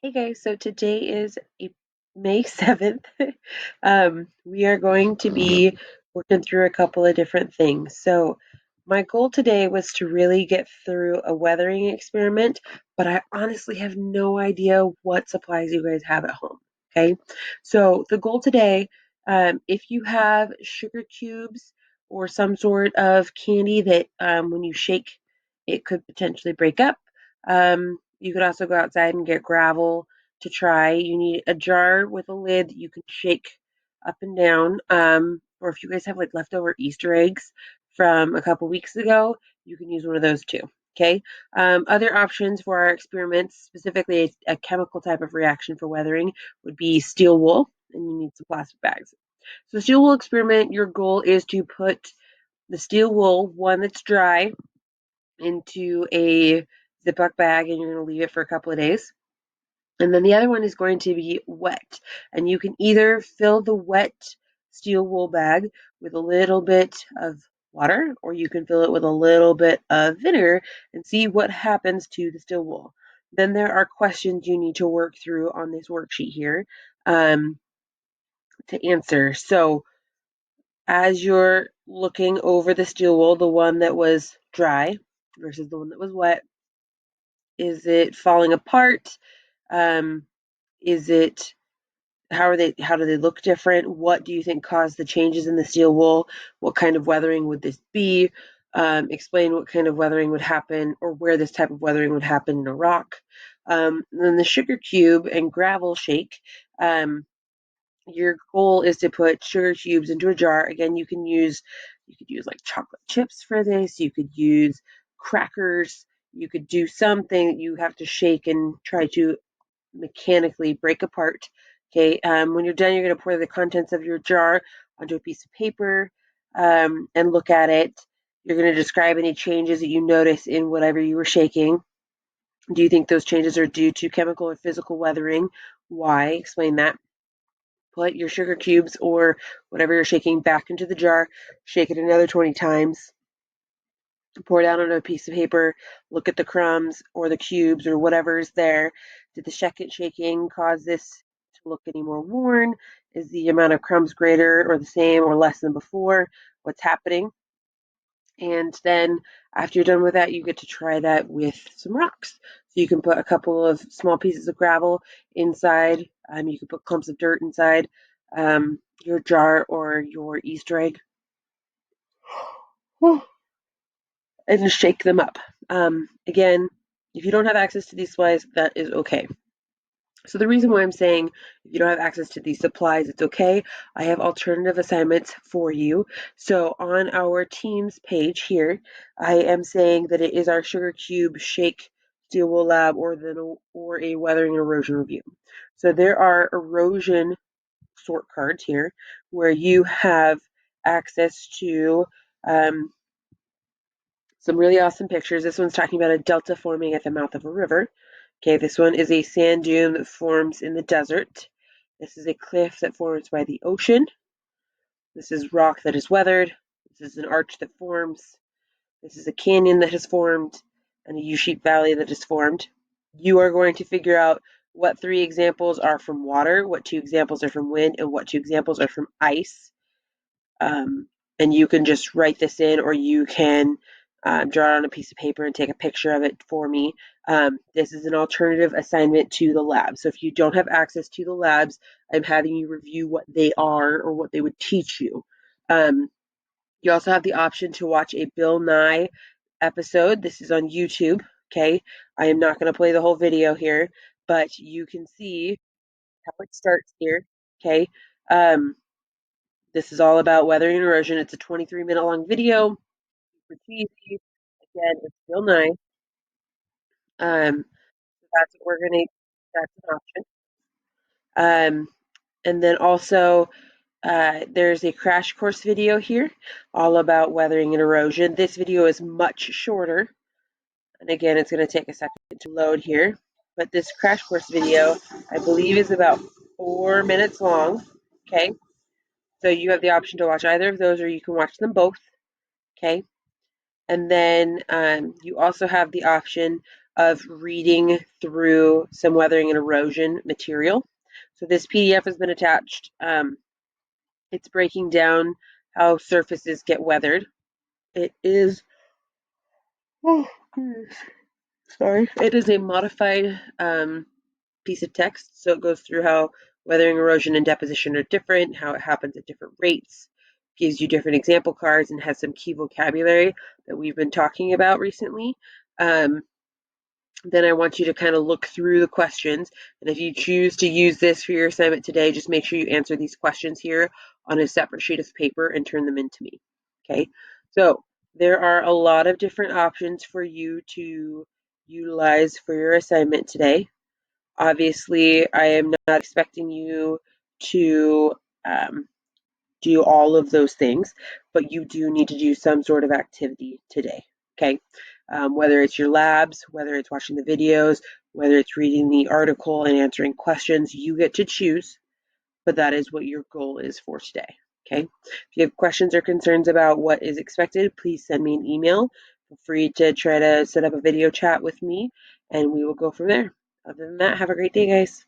Hey guys, so today is May 7th. We are going to be working through a couple of different things. So, my goal today was to really get through a weathering experiment, but I honestly have no idea what supplies you guys have at home. Okay, so the goal today, if you have sugar cubes or some sort of candy that when you shake, it could potentially break up. You could also go outside and get gravel to try. You need a jar with a lid that you can shake up and down. Or if you guys have like leftover Easter eggs from a couple weeks ago, you can use one of those too. Okay. Other options for our experiments, specifically a chemical type of reaction for weathering, would be steel wool, and you need some plastic bags. So, steel wool experiment, your goal is to put the steel wool, one that's dry, into a Ziploc bag, and you're going to leave it for a couple of days. And then the other one is going to be wet. And you can either fill the wet steel wool bag with a little bit of water, or you can fill it with a little bit of vinegar and see what happens to the steel wool. Then there are questions you need to work through on this worksheet here to answer. So as you're looking over the steel wool, the one that was dry versus the one that was wet, is it falling apart? Is it how do they look different? What do you think caused the changes in the steel wool? What kind of weathering would this be? Explain what kind of weathering would happen or where this type of weathering would happen in a rock. Then the sugar cube and gravel shake. Your goal is to put sugar cubes into a jar. Again, you could use like chocolate chips for this. You could use crackers. You could do something that you have to shake and try to mechanically break apart. Okay, when you're done, you're going to pour the contents of your jar onto a piece of paper and look at it. You're going to describe any changes that you notice in whatever you were shaking. Do you think those changes are due to chemical or physical weathering? Why? Explain that. Put your sugar cubes or whatever you're shaking back into the jar. Shake it another 20 times. Pour it out on a piece of paper, look at the crumbs or the cubes or whatever's there. Did the second shaking cause this to look any more worn? Is the amount of crumbs greater or the same or less than before? What's happening? And then after you're done with that, you get to try that with some rocks. So you can put a couple of small pieces of gravel inside. You can put clumps of dirt inside your jar or your Easter egg. And shake them up. Again, if you don't have access to these supplies, that is okay. So the reason why I'm saying if you don't have access to these supplies, it's okay. I have alternative assignments for you. So on our Teams page here, I am saying that it is our sugar cube shake steel wool lab or a weathering and erosion review. So there are erosion sort cards here where you have access to some really awesome pictures. This one's talking about a delta forming at the mouth of a river. Okay, this one is a sand dune that forms in the desert. This is a cliff that forms by the ocean. This is rock that is weathered. This is an arch that forms. This is a canyon that has formed and a U-shaped valley that has formed. You are going to figure out what 3 examples are from water, what 2 examples are from wind, and what 2 examples are from ice. And you can just write this in, or you can draw it on a piece of paper and take a picture of it for me. This is an alternative assignment to the lab. So if you don't have access to the labs, I'm having you review what they are or what they would teach you. You also have the option to watch a Bill Nye episode. This is on YouTube. Okay, I am not going to play the whole video here, but you can see how it starts here. Okay, this is all about weathering and erosion. It's a 23-minute long video. Super cheesy. Again, it's Bill Nye. That's what we're gonna. That's an option. And then also, there's a crash course video here, all about weathering and erosion. This video is much shorter, and again, it's going to take a second to load here. But this crash course video, I believe, is about 4 minutes long. Okay, so you have the option to watch either of those, or you can watch them both. Okay. And then you also have the option of reading through some weathering and erosion material. So this PDF has been attached. It's breaking down how surfaces get weathered. It is, oh goodness, sorry. It is a modified piece of text. So it goes through how weathering, erosion, and deposition are different, how it happens at different rates, gives you different example cards, and has some key vocabulary that we've been talking about recently. Then I want you to kind of look through the questions. And if you choose to use this for your assignment today, just make sure you answer these questions here on a separate sheet of paper and turn them in to me. Okay, so there are a lot of different options for you to utilize for your assignment today. Obviously, I am not expecting you to do all of those things, but you do need to do some sort of activity today, okay? Whether it's your labs, whether it's watching the videos, whether it's reading the article and answering questions, you get to choose, but that is what your goal is for today, okay? If you have questions or concerns about what is expected, please send me an email. Feel free to try to set up a video chat with me, and we will go from there. Other than that, have a great day, guys.